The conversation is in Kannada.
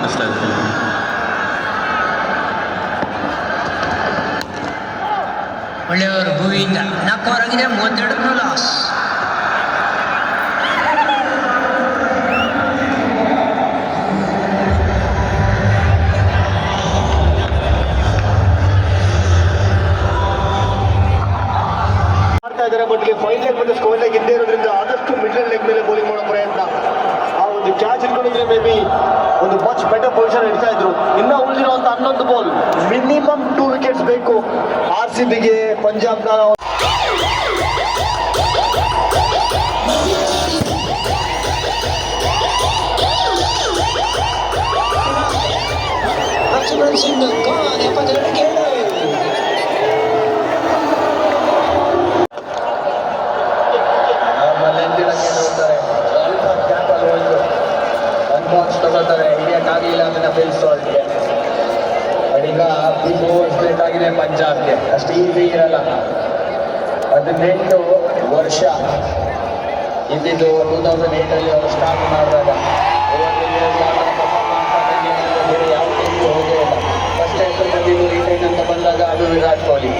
ಕಾಣಿಸ್ತಾ ಇದೆ. ಒಳ್ಳೆಯವರು ಭೂವಿಯಿಂದ 4 ಓವರ್ ಆಗಿದೆ, 32 ಲಾಸ್. ಬಟ್ಗೆ ಫೈನ್ ಲೆಗ್ ಮತ್ತು ಸ್ಕೋರ್ ಲೆಗ್ ಇದ್ದೇ ಇರೋದ್ರಿಂದ ಆದಷ್ಟು ಮಿಡಲ್ ಲೆಗ್ ಮೇಲೆ ಬೌಲಿಂಗ್ ಮಾಡೋ ಪ್ರಯತ್ನ. ಆ ಒಂದು ಕ್ಯಾಚ್ ಇಟ್ಕೊಂಡಿದ್ರೆ ಮೇ ಬಿ ಒಂದು ಮಚ್ ಬೆಟರ್ ಪೊಸಿಷನ್ ಇಡ್ತಾ ಇದ್ರು. ಇನ್ನ ಉಳಿದಿರುವಂತ 11 ಬಾಲ್, ಮಿನಿಮಮ್ 2 ವಿಕೆಟ್ಸ್ ಬೇಕು RCBಗೆ. ಪಂಜಾಬ್ನ ತಗೋತಾರೆ, ಹಿಡಿಯಕ್ಕಾಗಲಿಲ್ಲ ಅದನ್ನ ಬೆಳೆಸೋದಕ್ಕೆ. ಈಗ ಬಿಗ್ ಓವರ್ಸ್ ಬೇಕಾಗಿದೆ ಪಂಜಾಬ್ಗೆ, ಅಷ್ಟು ಈಸಿ ಇರಲ್ಲ. 18 ವರ್ಷ ಇದ್ದಿದ್ದು 2008 ಅವರು ಸ್ಟಾರ್ಟ್ ಮಾಡಿದಾಗ ಬೇರೆ ಯಾವ ಟೀಮ್ಗೆ ಹೋಗೇ ಇಲ್ಲ. ಫಸ್ಟ್ ಟೈಮ್ ಬಂದಿದ್ದು ರಿಟೈನ್ ಅಂತ ಬಂದಾಗ ಅದು ವಿರಾಟ್ ಕೊಹ್ಲಿ.